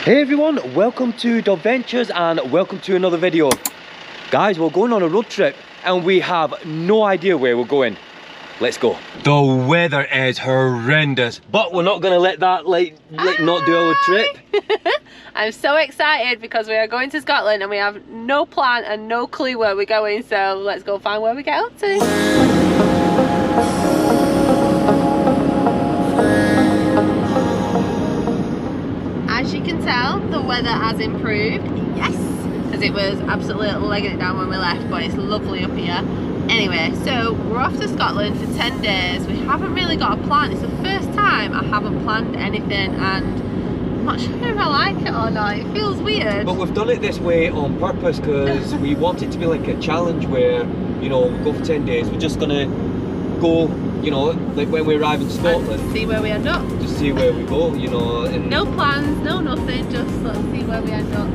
Hey everyone, welcome to dubventures and welcome to another video. Guys, we're going on a road trip and we have no idea where we're going. Let's go. The weather is horrendous, but we're not going to let that not do our trip. I'm so excited because we are going to Scotland and we have no plan and no clue where we're going, so let's go find where we get up to. As you can tell, the weather has improved. Yes! Because it was absolutely legging it down when we left, but it's lovely up here. Anyway, so we're off to Scotland for 10 days. We haven't really got a plan. It's the first time I haven't planned anything and I'm not sure if I like it or not. It feels weird. But we've done it this way on purpose because we want it to be like a challenge where, you know, we go for 10 days. We're just going to go, you know, like when we arrive in Scotland. And see where we end up. Just see where we go, you know. And no plans, no nothing, just let's see where we end up.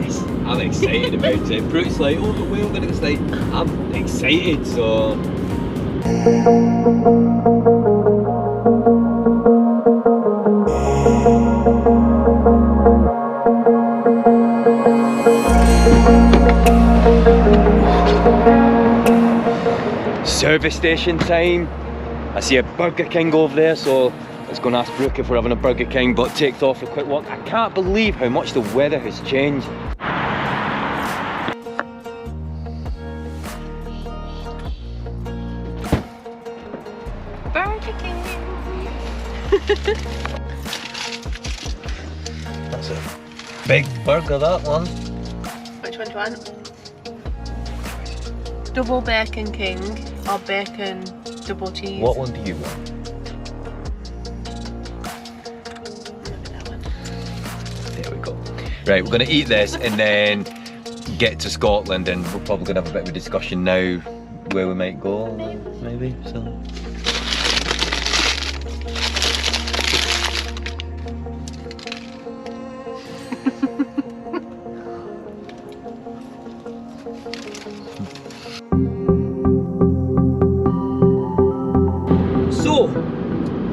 Yes, I'm excited about it. Brooke's like, oh, but where are we going to stay? I'm excited, so... Service station time. I see a Burger King over there, so let's go and ask Brooke if we're having a Burger King, but takes off for a quick walk. I can't believe how much the weather has changed. Burger King. That's a big burger, that one. Which one do you want? Double bacon king or bacon double cheese? What one do you want? There we go. Right, we're going to eat this and then get to Scotland, and we're probably going to have a bit of a discussion now where we might go, maybe. So. So,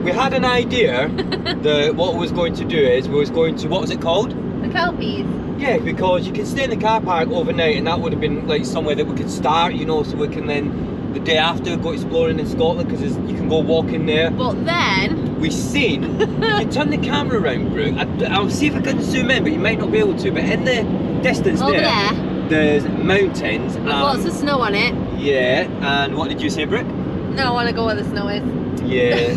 we had an idea that what we was going to do is we was going to, what was it called? The Kelpies. Yeah, because you can stay in the car park overnight and that would have been like somewhere that we could start, you know, so we can then the day after go exploring in Scotland because you can go walking there. But then We seen, if you turn the camera around, Brooke, I'll see if I can zoom in, but you might not be able to, but in the distance over there, there, there's mountains. with lots of snow on it. Yeah, and what did you say, Brooke? No, I want to go where the snow is. Yeah.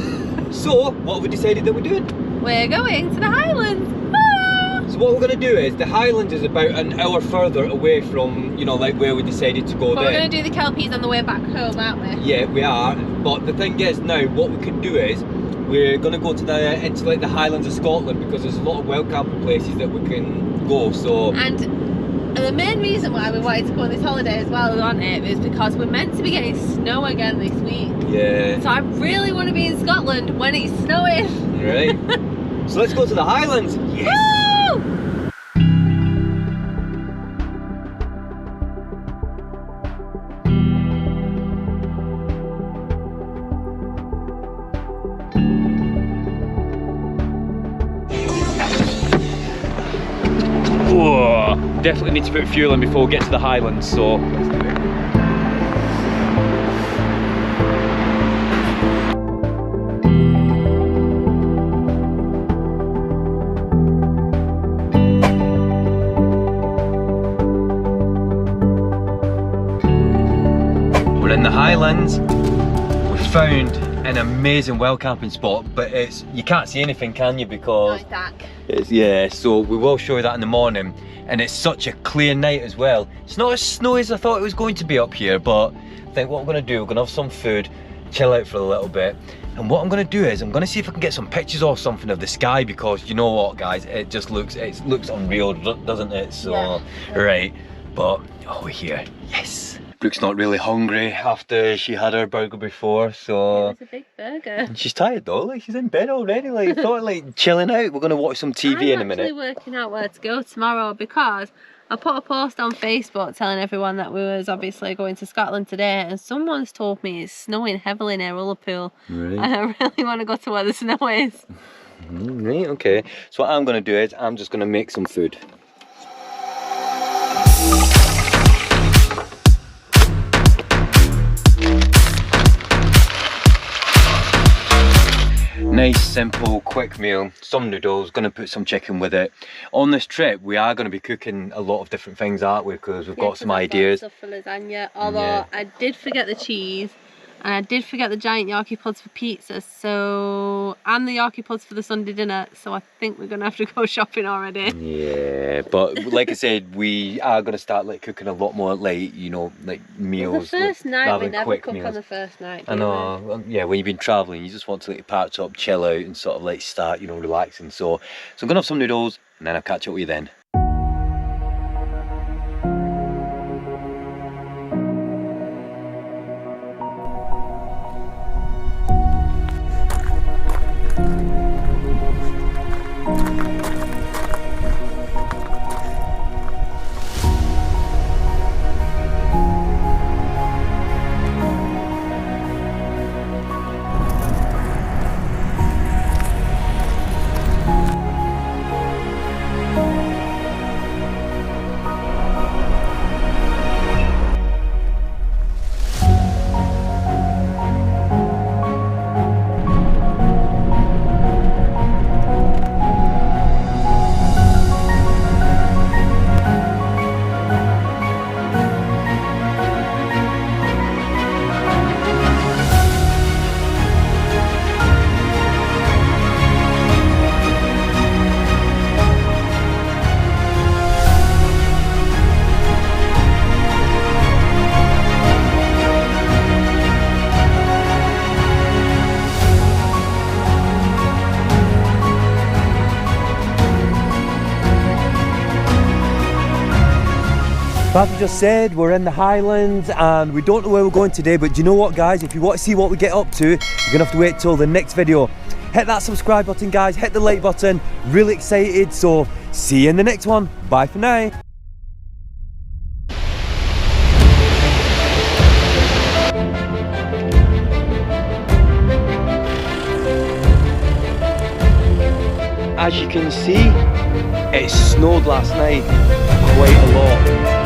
So, what have we decided that we're doing? We're going to the Highlands. So what we're going to do is, the Highlands is about an hour further away from, you know, like where we decided to go But there. we're going to do the Kelpies on the way back home, aren't we? Yeah, we are. But the thing is now, what we can do is, we're going to go to into like the Highlands of Scotland because there's a lot of wild camping places that we can go, so... And the main reason why we wanted to go on this holiday as well, wasn't it, is because we're meant to be getting snow again this week. Yeah. So I really want to be in Scotland when it's snowing. Right. So let's go to the Highlands. Yes! Woo! Whoa. Definitely need to put fuel in before we get to the Highlands, so let's do it. We're in the Highlands. We found an amazing wild camping spot, but you can't see anything, can you? Because dark. yeah, so we will show you that in the morning. And it's such a clear night as well. It's not as snowy as I thought it was going to be up here, but I think what we're gonna do, we're gonna have some food, chill out for a little bit. And what I'm gonna do is, I'm gonna see if I can get some pictures or something of the sky, because you know what, guys, it looks unreal, doesn't it? So, yeah. Right, but, oh, we're here, yes. Brooke's not really hungry after she had her burger before, so... It was a big burger. And she's tired though, like she's in bed already, like I thought, like chilling out. We're gonna watch some TV in a minute. I'm actually working out where to go tomorrow because I put a post on Facebook telling everyone that we was obviously going to Scotland today, and someone's told me it's snowing heavily near Ullapool. Really? And I really want to go to where the snow is. Right, okay. So what I'm going to do is I'm just going to make some food. Nice, simple, quick meal, some noodles, gonna put some chicken with it. On this trip, we are gonna be cooking a lot of different things, aren't we? Because we've got some ideas. Stuff for lasagna, although I did forget the cheese, and I did forget the giant Yorkie pods for pizza, so, and the Yorkie pods for the Sunday dinner, so I think we're gonna have to go shopping already. Yeah, but like I said, we are gonna start like cooking a lot more like, you know, like meals. The first like, night, we never cook meals. on the first night. I know, yeah, when you've been travelling, you just want to like parch up, chill out and sort of like start, you know, relaxing. So I'm gonna have some noodles and then I'll catch up with you then. As we just said, we're in the Highlands and we don't know where we're going today, but do you know what, guys? If you want to see what we get up to, you're gonna have to wait till the next video. Hit that subscribe button, guys, hit the like button. Really excited, so see you in the next one. Bye for now. As you can see, it snowed last night quite a lot.